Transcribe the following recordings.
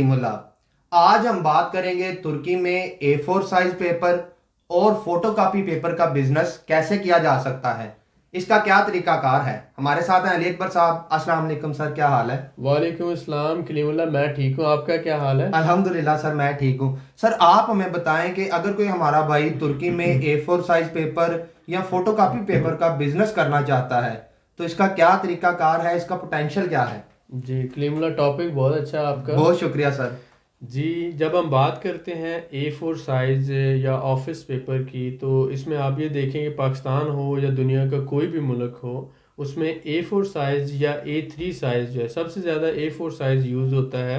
कलीमुल्लाह। आज हम बात करेंगे तुर्की में A4 साइज पेपर और फोटोकॉपी पेपर का बिजनेस कैसे किया जा सकता है, इसका क्या तरीकाकार है। हमारे साथ हैं अली अकबर साहब। अस्सलाम वालेकुम सर, क्या हाल है? वालेकुम अस्सलाम कलीमुल्लाह, मैं ठीक हूँ। आपका क्या हाल है? अल्हम्दुलिल्लाह सर, मैं ठीक हूँ। सर आप हमें बताएं कि अगर कोई हमारा भाई तुर्की में A4 साइज पेपर या फोटोकॉपी पेपर का बिजनेस करना चाहता है तो इसका क्या तरीकाकार है, इसका पोटेंशियल क्या है? जी कलीमुल्लाह, टॉपिक बहुत अच्छा है आपका। बहुत शुक्रिया सर। जी, जब हम बात करते हैं A4 साइज़ या ऑफिस पेपर की, तो इसमें आप ये देखें कि पाकिस्तान हो या दुनिया का कोई भी मुल्क हो, उसमें A4 साइज़ या A3 साइज़ जो है सबसे ज़्यादा A4 साइज़ यूज़ होता है।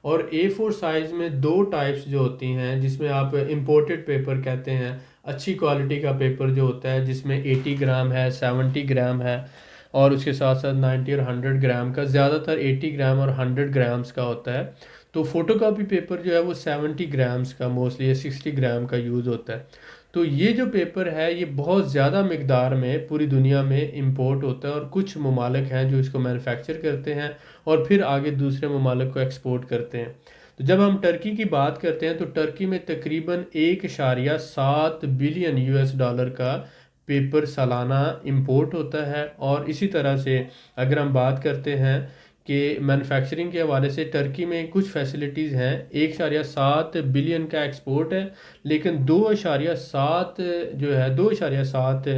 और A4 साइज़ में दो टाइप्स जो होती हैं, जिसमें आप इंपोर्टेड पेपर कहते हैं, अच्छी क्वालिटी का पेपर जो होता है जिसमें 80 ग्राम है, 70 ग्राम है, और उसके साथ साथ 90 और 100 ग्राम का, ज़्यादातर 80 ग्राम और 100 ग्राम्स का होता है। तो फोटोकॉपी पेपर जो है वो 70 ग्राम्स का मोस्टली या 60 ग्राम का यूज़ होता है। तो ये जो पेपर है ये बहुत ज़्यादा मकदार में पूरी दुनिया में इंपोर्ट होता है, और कुछ ममालिक हैं जो इसको मैन्युफैक्चर करते हैं और फिर आगे दूसरे ममालिक को एक्सपोर्ट करते हैं। तो जब हम टर्की की बात करते हैं तो टर्की में तकरीबन 1.7 बिलियन US डॉलर का पेपर सालाना इंपोर्ट होता है। और इसी तरह से अगर हम बात करते हैं कि मैन्युफैक्चरिंग के हवाले से टर्की में कुछ फैसिलिटीज़ हैं। 1.7 बिलियन का एक्सपोर्ट है, लेकिन 2.7 जो है 2.7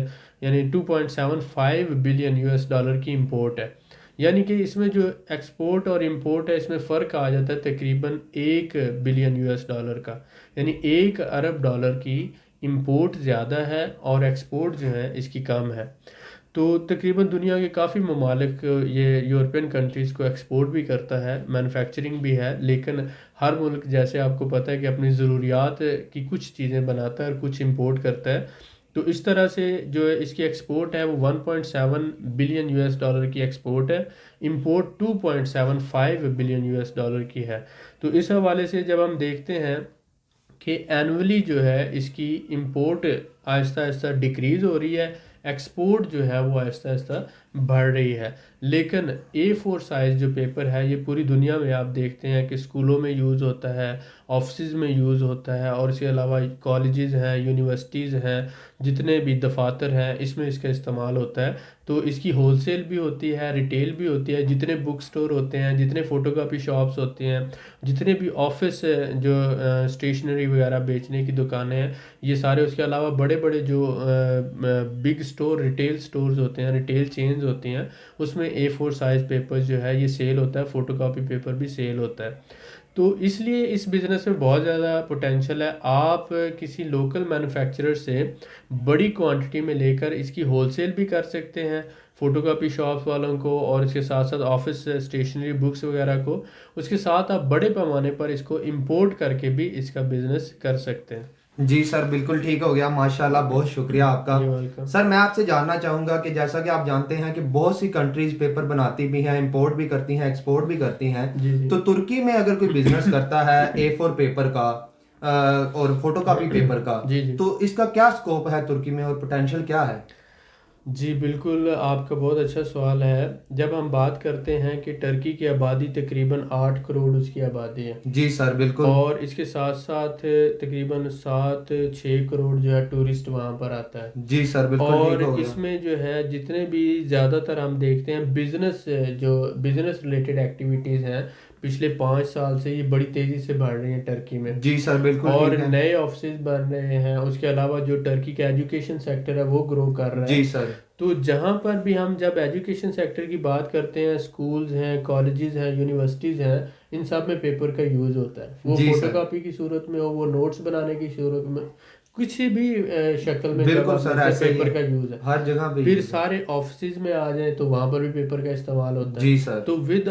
यानी 2.75 बिलियन US डॉलर की इंपोर्ट है। यानी कि इसमें जो एक्सपोर्ट और इंपोर्ट है इसमें फ़र्क आ जाता है तकरीबन 1 बिलियन US डॉलर का। यानी 1 अरब डॉलर की इंपोर्ट ज़्यादा है और एक्सपोर्ट जो है इसकी कम है। तो तकरीबन दुनिया के काफ़ी ममालिक ये यूरोपियन कंट्रीज़ को एक्सपोर्ट भी करता है, मैन्युफैक्चरिंग भी है, लेकिन हर मुल्क जैसे आपको पता है कि अपनी ज़रूरियात की कुछ चीज़ें बनाता है और कुछ इंपोर्ट करता है। तो इस तरह से जो है इसकी एक्सपोर्ट है वो 1.7 बिलियन US डॉलर की एक्सपोर्ट है। इंपोर्ट 2.75 बिलियन US डॉलर की है। तो इस हवाले से जब हम देखते हैं कि एनुअली जो है इसकी इंपोर्ट आहिस्ता आहिस्ता डिक्रीज़ हो रही है, एक्सपोर्ट जो है वो आहिस्ता आहिस्ता बढ़ रही है। लेकिन A4 साइज़ जो पेपर है ये पूरी दुनिया में आप देखते हैं कि स्कूलों में यूज़ होता है, ऑफिस में यूज़ होता है, और इसके अलावा कॉलेजेस हैं, यूनिवर्सिटीज़ हैं, जितने भी दफातर हैं इसमें इसका इस्तेमाल होता है। तो इसकी होलसेल भी होती है, रिटेल भी होती है। जितने बुक स्टोर होते हैं, जितने फ़ोटोकॉपी शॉप्स होती हैं, जितने भी ऑफिस जो स्टेशनरी वगैरह बेचने की दुकानें हैं, ये सारे, उसके अलावा बड़े बड़े जो बिग स्टोर रिटेल स्टोर्स होते हैं, रिटेल चेन्स होती हैं, उसमें A4 साइज़ पेपर जो है ये सेल होता है, फ़ोटोकॉपी पेपर भी सेल होता है। तो इसलिए इस बिज़नेस में बहुत ज़्यादा पोटेंशियल है। आप किसी लोकल मैन्युफैक्चरर से बड़ी क्वांटिटी में लेकर इसकी होलसेल भी कर सकते हैं फ़ोटोकॉपी शॉप्स वालों को, और इसके साथ साथ ऑफिस स्टेशनरी बुक्स वगैरह को। उसके साथ आप बड़े पैमाने पर इसको इंपोर्ट करके भी इसका बिज़नेस कर सकते हैं। जी सर, बिल्कुल ठीक हो गया, माशाल्लाह, बहुत शुक्रिया आपका। ये वेलकम। सर मैं आपसे जानना चाहूँगा कि जैसा कि आप जानते हैं कि बहुत सी कंट्रीज पेपर बनाती भी हैं, इंपोर्ट भी करती हैं, एक्सपोर्ट भी करती हैं। जी जी। तो तुर्की में अगर कोई बिजनेस करता है A4 पेपर का और फोटोकॉपी पेपर का, जी जी। तो इसका क्या स्कोप है तुर्की में और पोटेंशियल क्या है? जी बिल्कुल, आपका बहुत अच्छा सवाल है। जब हम बात करते हैं कि टर्की की आबादी तकरीबन 8 करोड़ उसकी आबादी है, जी सर, बिल्कुल। और इसके साथ साथ तकरीबन 7-6 करोड़ जो है टूरिस्ट वहाँ पर आता है। जी सर, बिल्कुल ठीक और हो गया। इसमें जो है जितने भी ज़्यादातर हम देखते हैं बिजनेस, जो बिजनेस रिलेटेड एक्टिविटीज़ हैं, पिछले 5 साल से ये बड़ी तेज़ी से बढ़ रही हैं टर्की में, जी सर, बिल्कुल और ठीक है। नए ऑफिस बन रहे हैं। उसके अलावा जो टर्की का एजुकेशन सेक्टर है वो ग्रो कर रहा है। जी सर। तो जहाँ पर भी हम जब एजुकेशन सेक्टर की बात करते हैं, स्कूल्स हैं, कॉलेजेस हैं, यूनिवर्सिटीज़ हैं, इन सब में पेपर का यूज़ होता है। वो जी सर, फोटोकॉपी की सूरत में हो, वो नोट्स बनाने की सूरत में, किसी भी शक्ल में जब बिल्कुल आप सर, लेते हैं ऐसे ही है। पेपर का यूज़ है। हर जगह पे फिर यूज है। सारे ऑफिस में आ जाएं तो वहाँ पर भी पेपर का इस्तेमाल होता है। जी सर। तो विद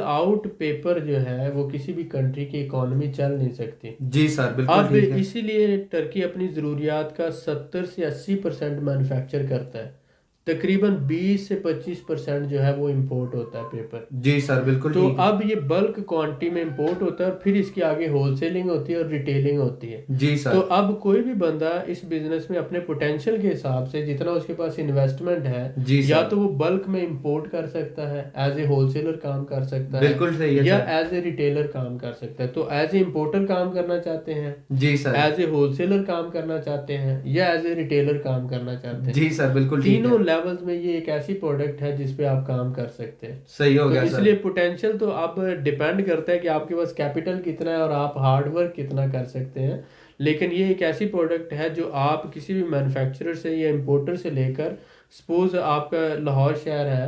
पेपर जो है वो किसी भी कंट्री की इकॉनमी चल नहीं सकती। जी सर, बिल्कुल अब ठीक है। इसीलिए टर्की अपनी ज़रूरियात का 70 से 80% मैन्युफैक्चर करता है। तकरीबन 20 से 25% जो है वो इंपोर्ट होता है पेपर। जी सर, बिल्कुल तो ठीक है। अब ये बल्क क्वांटिटी में इंपोर्ट होता है और फिर इसकी आगे होलसेलिंग होती है और रिटेलिंग होती है। जी तो सर। अब कोई भी बंदा इस बिजनेस में अपने पोटेंशियल के हिसाब से जितना उसके पास इन्वेस्टमेंट है, जी या सर, तो वो बल्क में इंपोर्ट कर सकता है, एज ए होलसेलर काम कर सकता है, बिल्कुल सही है या सर। एज ए रिटेलर काम कर सकता है। तो एज ए इंपोर्टर काम करना चाहते हैं, जी सर। एज ए होलसेलर काम करना चाहते हैं, या एज ए रिटेलर काम करना चाहते हैं, जी सर, बिल्कुल ठीक है। तीनों लेवल्स में ये एक ऐसी प्रोडक्ट है जिस पे आप काम कर सकते हैं। सही हो तो गया इसलिए सर। पोटेंशियल तो अब डिपेंड करता है कि आपके पास कैपिटल कितना है और आप हार्ड वर्क कितना कर सकते हैं। लेकिन ये एक ऐसी प्रोडक्ट है जो आप किसी भी मैन्युफैक्चरर से या इंपोर्टर से लेकर, सपोज आपका लाहौर शहर है,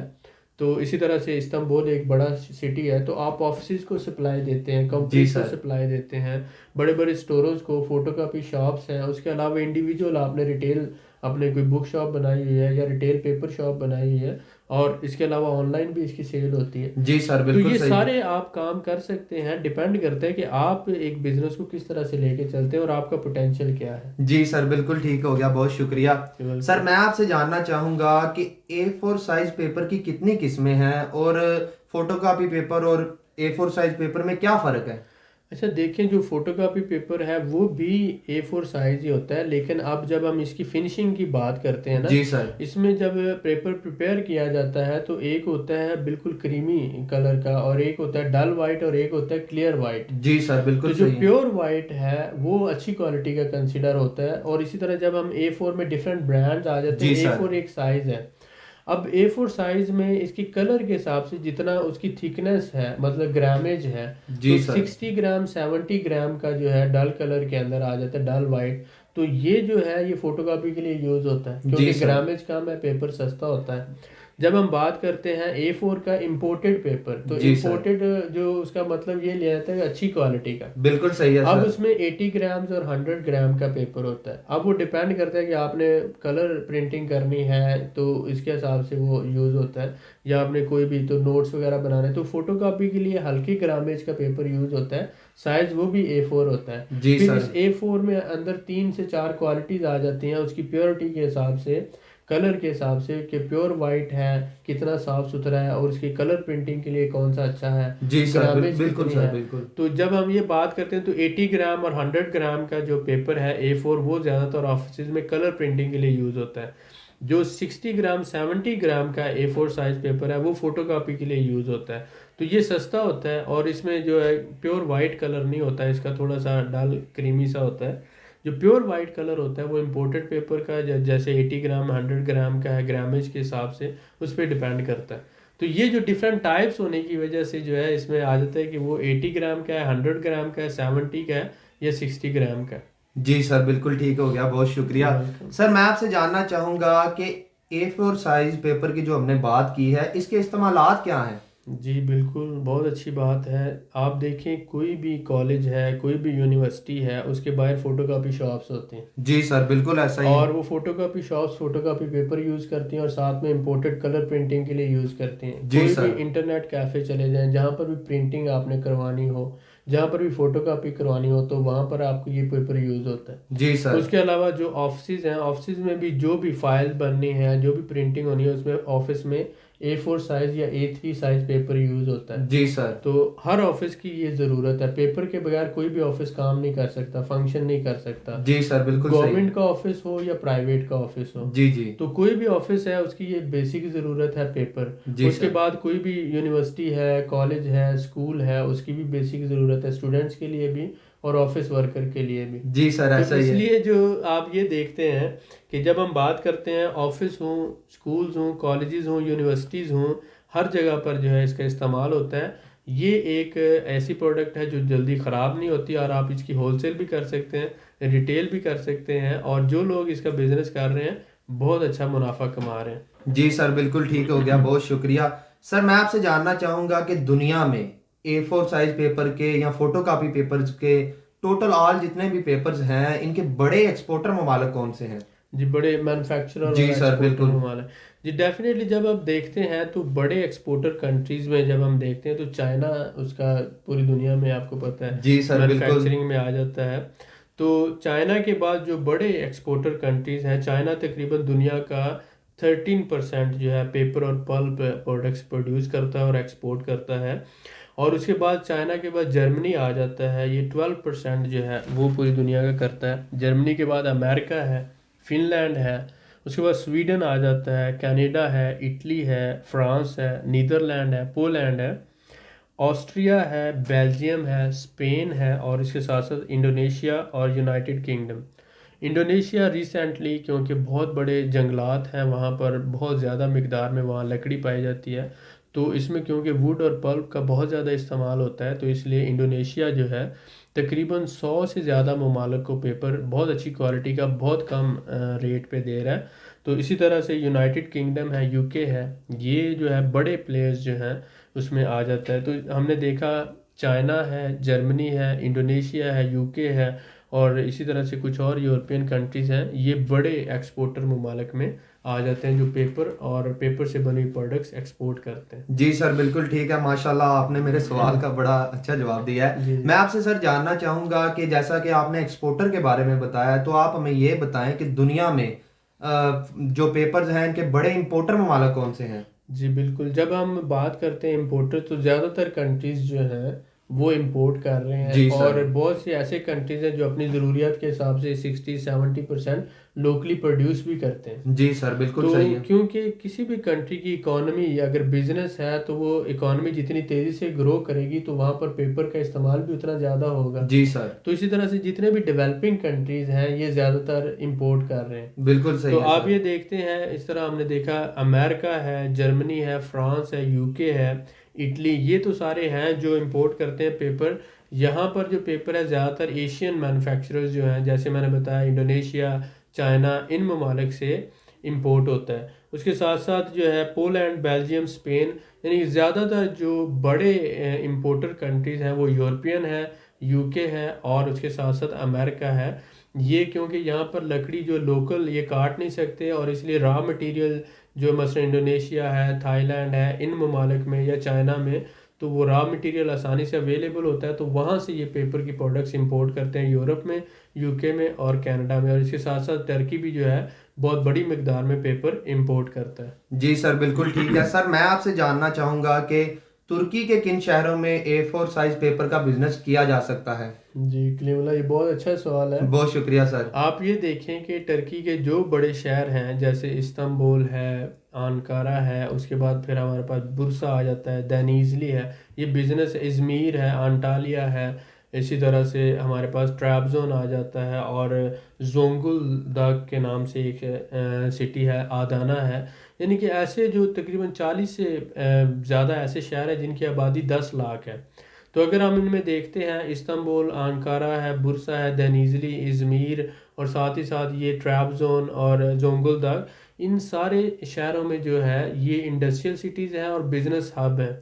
तो इसी तरह से इस्तांबुल एक बड़ा सिटी है, तो आप ऑफिस को सप्लाई देते हैं, जी कंपनीज को सर। सप्लाई देते हैं, बड़े बड़े स्टोरों को, फोटोकॉपी शॉप्स हैं, उसके अलावा इंडिविजुअल आपने रिटेल अपने कोई बुक शॉप बनाई हुई है या रिटेल पेपर शॉप बनाई हुई है, और इसके अलावा ऑनलाइन भी इसकी सेल होती है। जी सर, तो बिल्कुल ये सही। सारे आप काम कर सकते हैं, डिपेंड करता है कि आप एक बिजनेस को किस तरह से लेके चलते हैं और आपका पोटेंशियल क्या है। जी सर, बिल्कुल ठीक हो गया, बहुत शुक्रिया। सर, बिल्कुल। मैं आपसे जानना चाहूँगा कि A4 साइज पेपर की कितनी किस्में हैं और फोटोकॉपी पेपर और A4 साइज पेपर में क्या फ़र्क है? अच्छा देखें, जो फोटोकॉपी पेपर है वो भी A4 साइज ही होता है, लेकिन अब जब हम इसकी फिनिशिंग की बात करते हैं ना, जी सर। इसमें जब पेपर प्रिपेयर किया जाता है तो एक होता है बिल्कुल क्रीमी कलर का, और एक होता है डल वाइट, और एक होता है क्लियर वाइट। जी सर, तो बिल्कुल जो सही है। प्योर वाइट है वो अच्छी क्वालिटी का कंसीडर होता है। और इसी तरह जब हम A4 में डिफरेंट ब्रांड्स आ जाते जी हैं, सर। A4 एक साइज है। अब A4 साइज में इसकी कलर के हिसाब से जितना उसकी थिकनेस है, मतलब ग्रामेज है, तो जी सर। 60 ग्राम 70 ग्राम का जो है डल कलर के अंदर आ जाता है, डल वाइट। तो ये जो है ये फोटोकॉपी के लिए यूज होता है जी क्योंकि सर। ग्रामेज कम है, पेपर सस्ता होता है। जब हम बात करते हैं A4 का इंपोर्टेड पेपर, तो जी सर, इंपोर्टेड जो उसका मतलब ये लिया जाता है कि अच्छी क्वालिटी का। बिल्कुल सही है अब सर। उसमें 80 ग्राम्स और 100 ग्राम का पेपर होता है। अब वो डिपेंड करता है कि आपने कलर प्रिंटिंग करनी है तो इसके हिसाब से वो यूज़ होता है, या आपने कोई भी तो नोट्स वगैरह बनाने, तो फोटोकॉपी के लिए हल्की ग्रामेज का पेपर यूज़ होता है। साइज वो भी A4 होता है। जी फिर सर। इस A4 में अंदर 3 से 4 क्वालिटीज़ आ जाती हैं उसकी प्योरिटी के हिसाब से, कलर के हिसाब से, कि प्योर वाइट है कितना साफ सुथरा है, और उसकी कलर प्रिंटिंग के लिए कौन सा अच्छा है, जी सर, ग्रामेज बिल्कुल कितनी सर, है। बिल्कुल। तो जब हम ये बात करते हैं तो 80 ग्राम और 100 ग्राम का जो पेपर है A4, वो ज़्यादातर ऑफिस में कलर प्रिंटिंग के लिए यूज़ होता है। जो 60 ग्राम 70 ग्राम का A4 साइज पेपर है वो फोटोकॉपी के लिए यूज़ होता है। तो ये सस्ता होता है और इसमें जो है प्योर वाइट कलर नहीं होता है, इसका थोड़ा सा डल क्रीमी सा होता है। जो प्योर वाइट कलर होता है वो इम्पोर्टेड पेपर का जैसे 80 ग्राम 100 ग्राम का है, ग्रामेज के हिसाब से उस पर डिपेंड करता है। तो ये जो डिफरेंट टाइप्स होने की वजह से जो है इसमें आ जाता है कि वो 80 ग्राम का है, 100 ग्राम का है, 70 का है, या 60 ग्राम का है। जी सर, बिल्कुल ठीक हो गया, बहुत शुक्रिया। वेलकम। सर, मैं आपसे जानना चाहूँगा कि A4 साइज पेपर की जो हमने बात की है, इसके इस्तेमालात क्या हैं? जी बिल्कुल, बहुत अच्छी बात है। आप देखें कोई भी कॉलेज है, कोई भी यूनिवर्सिटी है, उसके बाहर फोटोकॉपी शॉप्स होती हैं, जी सर, बिल्कुल ऐसा ही है। और वो photocopy shops photocopy paper use करती हैं और साथ में इंपोर्टेड कलर प्रिंटिंग के लिए यूज़ करती हैं। जी कोई भी सर। इंटरनेट कैफ़े चले जाएं, जहाँ पर भी प्रिंटिंग आपने करवानी हो, जहाँ पर भी फोटोकॉपी करवानी हो, तो वहाँ पर आपको ये पेपर यूज़ होता है। जी सर। उसके अलावा जो ऑफिस हैं, ऑफिस में भी जो भी फाइल बननी है, जो भी प्रिंटिंग होनी है, उसमें ऑफिस में A4 साइज या A3 साइज पेपर यूज़ होता है। जी सर। तो हर ऑफिस की ये ज़रूरत है, पेपर के बगैर कोई भी ऑफिस काम नहीं कर सकता, फंक्शन नहीं कर सकता। जी सर, बिल्कुल सही है। गवर्नमेंट का ऑफिस हो या प्राइवेट का ऑफिस हो, जी जी। तो कोई भी ऑफिस है उसकी ये बेसिक ज़रूरत है पेपर। जी उसके सर। बाद कोई भी यूनिवर्सिटी है, कॉलेज है, स्कूल है, उसकी भी बेसिक ज़रूरत है, स्टूडेंट्स के लिए भी और ऑफिस वर्कर के लिए भी। जी सर, तो ऐसा ही है। इसलिए जो आप ये देखते हैं कि जब हम बात करते हैं ऑफिस हों, स्कूल्स हों, कॉलेजेस हों, यूनिवर्सिटीज़ हों, हर जगह पर जो है इसका इस्तेमाल होता है। ये एक ऐसी प्रोडक्ट है जो जल्दी ख़राब नहीं होती, और आप इसकी होलसेल भी कर सकते हैं, रिटेल भी कर सकते हैं, और जो लोग इसका बिजनेस कर रहे हैं बहुत अच्छा मुनाफा कमा रहे हैं। जी सर, बिल्कुल ठीक हो गया, बहुत शुक्रिया। सर, मैं आपसे जानना चाहूँगा कि दुनिया में A4 साइज पेपर के या फोटोकॉपी पेपर्स के टोटल ऑल जितने भी पेपर्स हैं, इनके बड़े एक्सपोर्टर ममालिक कौन से हैं? जी, बड़े मैन्युफैक्चरर जी और सर, एक्सपोर्टर बिल्कुल। ममालिक। जी डेफिनेटली, जब आप देखते हैं तो बड़े एक्सपोर्टर कंट्रीज़ में जब हम देखते हैं तो चाइना उसका पूरी दुनिया में आपको पता है जी सर, बिल्कुल। मैन्युफैक्चरिंग में आ जाता है। तो चाइना के बाद जो बड़े एक्सपोर्टर कंट्रीज़ हैं, चाइना तकरीबन दुनिया का 13% जो है पेपर और पल्प प्रोडक्ट्स प्रोड्यूस करता है और एक्सपोर्ट करता है। और उसके बाद चाइना के बाद जर्मनी आ जाता है, ये 12% जो है वो पूरी दुनिया का करता है। जर्मनी के बाद अमेरिका है, फिनलैंड है, उसके बाद स्वीडन आ जाता है, कनाडा है, इटली है, फ्रांस है, नीदरलैंड है, पोलैंड है, ऑस्ट्रिया है, बेल्जियम है, स्पेन है, और इसके साथ साथ इंडोनेशिया और यूनाइटेड किंगडम। इंडोनेशिया रिसेंटली, क्योंकि बहुत बड़े जंगलात हैं वहाँ पर, बहुत ज़्यादा मिकदार में वहाँ लकड़ी पाई जाती है, तो इसमें क्योंकि वुड और पल्प का बहुत ज़्यादा इस्तेमाल होता है, तो इसलिए इंडोनेशिया जो है तकरीबन 100 से ज़्यादा ममालिक को पेपर बहुत अच्छी क्वालिटी का बहुत कम रेट पे दे रहा है। तो इसी तरह से यूनाइटेड किंगडम है, यूके है, ये जो है बड़े प्लेयर्स जो हैं उसमें आ जाता है। तो हमने देखा चाइना है, जर्मनी है, इंडोनेशिया है, यूके है, और इसी तरह से कुछ और यूरोपियन कंट्रीज़ हैं, ये बड़े एक्सपोर्टर ममालिक में आ जाते हैं जो पेपर और पेपर से बनी प्रोडक्ट्स एक्सपोर्ट करते हैं। जी सर, बिल्कुल ठीक है। माशाल्लाह, आपने मेरे सवाल का बड़ा अच्छा जवाब दिया है। जी जी। मैं आपसे सर जानना चाहूँगा कि जैसा कि आपने एक्सपोर्टर के बारे में बताया, तो आप हमें ये बताएं कि दुनिया में जो पेपर्स हैं इनके बड़े इंपोर्टर ममालिक कौन से हैं? जी बिल्कुल, जब हम बात करते हैं इम्पोर्टर, तो ज़्यादातर कंट्रीज़ जो हैं वो इंपोर्ट कर रहे हैं, जी सर। और बहुत से ऐसे कंट्रीज़ हैं जो अपनी ज़रूरियात के हिसाब से 60-70% लोकली प्रोड्यूस भी करते हैं। जी सर, बिल्कुल तो सही है। क्योंकि किसी भी कंट्री की इकोनॉमी या अगर बिजनेस है, तो वो इकोनॉमी जितनी तेज़ी से ग्रो करेगी तो वहाँ पर पेपर का इस्तेमाल भी उतना ज़्यादा होगा। जी सर, तो इसी तरह से जितने भी डेवलपिंग कंट्रीज़ हैं ये ज़्यादातर इंपोर्ट कर रहे हैं। बिल्कुल तो सही है आप सर। ये देखते हैं, इस तरह हमने देखा अमेरिका है, जर्मनी है, फ्रांस है, यूके है, इटली, ये तो सारे हैं जो इंपोर्ट करते हैं पेपर। यहाँ पर जो पेपर है ज़्यादातर एशियन मैन्युफैक्चरर्स जो हैं, जैसे मैंने बताया इंडोनेशिया, चाइना, इन ममालिक से इंपोर्ट होता है। उसके साथ साथ जो है पोलैंड, बेल्जियम, स्पेन, यानी ज़्यादातर जो बड़े इंपोर्टर कंट्रीज़ हैं वो यूरोपियन है, यूके है, और उसके साथ साथ अमेरिका है। ये क्योंकि यहाँ पर लकड़ी जो लोकल ये काट नहीं सकते, और इसलिए रॉ मटेरियल जो मसलन इंडोनेशिया है, थाईलैंड है, इन ममालिक में या चाइना में, तो वो रॉ मटेरियल आसानी से अवेलेबल होता है, तो वहाँ से ये पेपर की प्रोडक्ट्स इंपोर्ट करते हैं यूरोप में, यूके में और कनाडा में। और इसके साथ साथ टर्की भी जो है बहुत बड़ी मिकदार में पेपर इंपोर्ट करता है। जी सर, बिल्कुल ठीक है। सर, मैं आपसे जानना चाहूँगा कि तुर्की के किन शहरों में A4 साइज पेपर का बिजनेस किया जा सकता है? जी कलीमुल्लाह, ये बहुत अच्छा सवाल है। बहुत शुक्रिया सर। आप ये देखें कि टर्की के जो बड़े शहर हैं, जैसे इस्तांबुल है, अंकारा है, उसके बाद फिर हमारे पास बुरसा आ जाता है, देनीजली है, ये बिज़नेस, इज़मीर है, अंटालिया है, इसी तरह से हमारे पास ट्रैबज़ोन आ जाता है, और जोंगुलदाग के नाम से एक सिटी है, आदाना है। यानी कि ऐसे जो तकरीबन 40 से ज़्यादा ऐसे शहर हैं जिनकी आबादी 10 लाख है। तो अगर हम इनमें देखते हैं, इस्तांबुल, अंकारा है, बुरसा है, देनीजली, इज़मीर, और साथ ही साथ ये ट्रैबज़ोन और जोंगुलदाग, इन सारे शहरों में जो है ये इंडस्ट्रियल सिटीज़ हैं और बिज़नेस हब हैं।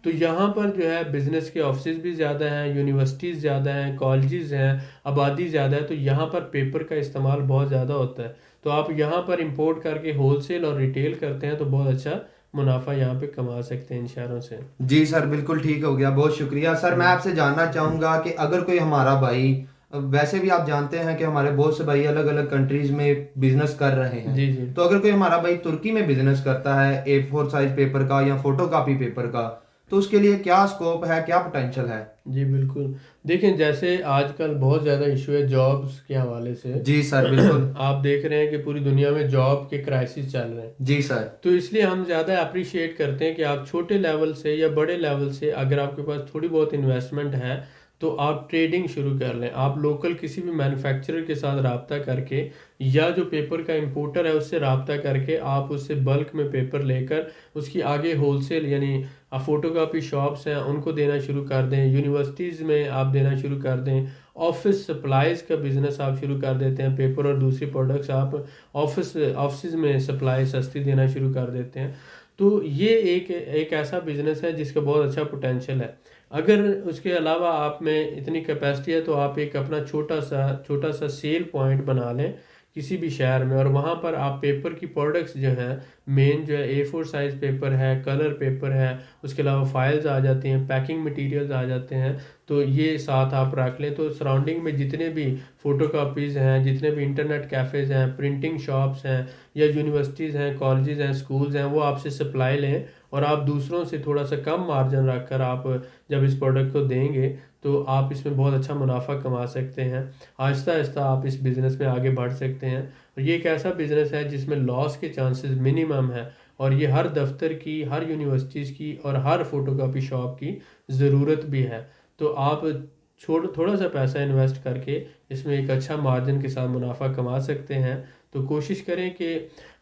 तो यहाँ पर जो है बिज़नेस के ऑफिस भी ज़्यादा हैं, यूनिवर्सिटीज़ ज़्यादा हैं, कॉलेजेस हैं, आबादी ज़्यादा है, तो यहाँ पर पेपर का इस्तेमाल बहुत ज़्यादा होता है। तो आप यहाँ पर इंपोर्ट करके होलसेल और रिटेल करते हैं तो बहुत अच्छा मुनाफा यहाँ पे कमा सकते हैं इन शहरों से। जी सर, बिल्कुल ठीक हो गया। बहुत शुक्रिया सर। मैं आपसे जानना चाहूँगा कि अगर कोई हमारा भाई, वैसे भी आप जानते हैं कि हमारे बहुत से भाई अलग अलग कंट्रीज में बिजनेस कर रहे हैं, जी जी। तो अगर कोई हमारा भाई तुर्की में बिजनेस करता है A4 साइज पेपर का या फोटो कॉपी पेपर का, तो उसके लिए क्या स्कोप है, क्या पोटेंशियल है? जी बिल्कुल, देखें जैसे आजकल बहुत ज़्यादा इशू है जॉब्स के हवाले से। जी सर, बिल्कुल। आप देख रहे हैं कि पूरी दुनिया में जॉब के क्राइसिस चल रहे हैं। जी सर। तो इसलिए हम ज़्यादा अप्रिशिएट करते हैं कि आप छोटे लेवल से या बड़े लेवल से, अगर आपके पास थोड़ी बहुत इन्वेस्टमेंट है, तो आप ट्रेडिंग शुरू कर लें। आप लोकल किसी भी मैन्युफैक्चरर के साथ रब्ता करके, या जो पेपर का इंपोर्टर है उससे रब्ता करके, आप उससे बल्क में पेपर लेकर उसकी आगे होलसेल, यानी फ़ोटोकॉपी शॉप्स हैं उनको देना शुरू कर दें, यूनिवर्सिटीज़ में आप देना शुरू कर दें, ऑफिस सप्लाईज़ का बिज़नेस आप शुरू कर देते हैं, पेपर और दूसरी प्रोडक्ट्स आप ऑफिस में सप्लाई सस्ती देना शुरू कर देते हैं। तो ये एक ऐसा बिज़नेस है जिसका बहुत अच्छा पोटेंशियल है। अगर उसके अलावा आप में इतनी कैपेसिटी है तो आप एक अपना छोटा सा सेल पॉइंट बना लें किसी भी शहर में, और वहाँ पर आप पेपर की प्रोडक्ट्स जो हैं, मेन जो है A4 साइज़ पेपर है, कलर पेपर है, उसके अलावा फाइल्स आ जाती हैं, पैकिंग मटेरियल्स आ जाते हैं। तो ये साथ आप रख लें, तो सराउंडिंग में जितने भी फ़ोटो कापीज़ हैं, जितने भी इंटरनेट कैफ़ेज़ हैं, प्रिंटिंग शॉप्स हैं, या यूनिवर्सिटीज़ हैं, कॉलेजेस हैं, स्कूल्स हैं, वो आपसे सप्लाई लें, और आप दूसरों से थोड़ा सा कम मार्जिन रख कर आप जब इस प्रोडक्ट को देंगे तो आप इसमें बहुत अच्छा मुनाफा कमा सकते हैं। आहिस्ता आहिस्ता आप इस बिज़नेस में आगे बढ़ सकते हैं। और ये एक ऐसा बिज़नेस है जिसमें लॉस के चांसेस मिनिमम है, और ये हर दफ्तर की, हर यूनिवर्सिटीज़ की और हर फोटोकॉपी शॉप की ज़रूरत भी है। तो आप थोड़ा सा पैसा इन्वेस्ट करके इसमें एक अच्छा मार्जिन के साथ मुनाफा कमा सकते हैं। तो कोशिश करें कि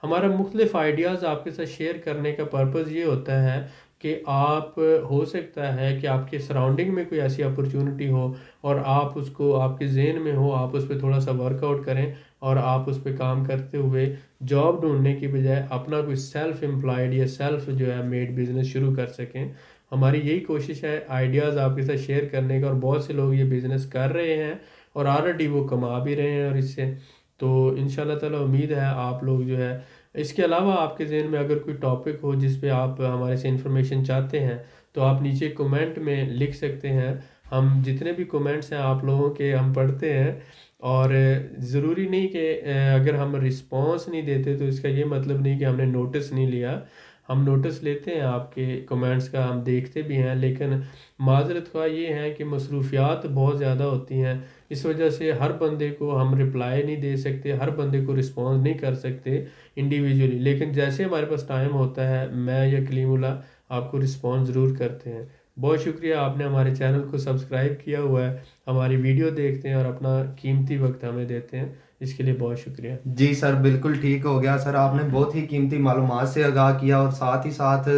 हमारा मुख्तलिफ आइडियाज़ आपके साथ शेयर करने का पर्पज़ ये होता है कि आप, हो सकता है कि आपके सराउंडिंग में कोई ऐसी अपॉर्चुनिटी हो और आप उसको, आपके जहन में हो, आप उस पर थोड़ा सा वर्कआउट करें और आप उस पर काम करते हुए जॉब ढूंढने की बजाय अपना कोई सेल्फ एम्प्लॉयड या सेल्फ जो है मेड बिज़नेस शुरू कर सकें। हमारी यही कोशिश है आइडियाज़ आपके साथ शेयर करने का, और बहुत से लोग ये बिज़नेस कर रहे हैं और ऑलरेडी वो कमा भी रहे हैं और इससे। तो इंशाल्लाह ताला उम्मीद है आप लोग जो है, इसके अलावा आपके ज़हन में अगर कोई टॉपिक हो जिस पे आप हमारे से इंफॉर्मेशन चाहते हैं तो आप नीचे कमेंट में लिख सकते हैं। हम जितने भी कमेंट्स हैं आप लोगों के हम पढ़ते हैं, और ज़रूरी नहीं कि अगर हम रिस्पांस नहीं देते तो इसका ये मतलब नहीं कि हमने नोटिस नहीं लिया। हम नोटिस लेते हैं आपके कमेंट्स का, हम देखते भी हैं, लेकिन माजरत ख़्वाह ये है कि मसरूफियात बहुत ज़्यादा होती हैं। इस वजह से हर बंदे को हम रिप्लाई नहीं दे सकते, हर बंदे को रिस्पॉन्स नहीं कर सकते इंडिविजुअली, लेकिन जैसे हमारे पास टाइम होता है मैं या कलीमुल्लाह आपको रिस्पॉन्स ज़रूर करते हैं। बहुत शुक्रिया, आपने हमारे चैनल को सब्सक्राइब किया हुआ है, हमारी वीडियो देखते हैं और अपना कीमती वक्त हमें देते हैं, इसके लिए बहुत शुक्रिया। जी सर, बिल्कुल ठीक हो गया सर। आपने बहुत ही कीमती मालूमात से आगाह किया और साथ ही साथ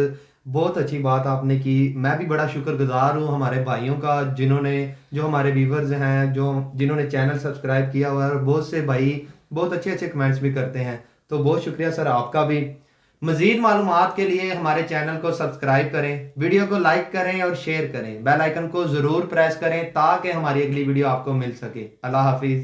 बहुत अच्छी बात आपने की। मैं भी बड़ा शुक्रगुजार हूँ हमारे भाइयों का, जिन्होंने, जो हमारे व्यूवर्स हैं, जो जिन्होंने चैनल सब्सक्राइब किया हुआ है, और बहुत से भाई बहुत अच्छे अच्छे कमेंट्स भी करते हैं। तो बहुत शुक्रिया सर आपका भी। मज़ीद मालूमात के लिए हमारे चैनल को सब्सक्राइब करें, वीडियो को लाइक करें और शेयर करें, बेल आइकन को ज़रूर प्रेस करें ताकि हमारी अगली वीडियो आपको मिल सके। अल्लाह हाफिज़।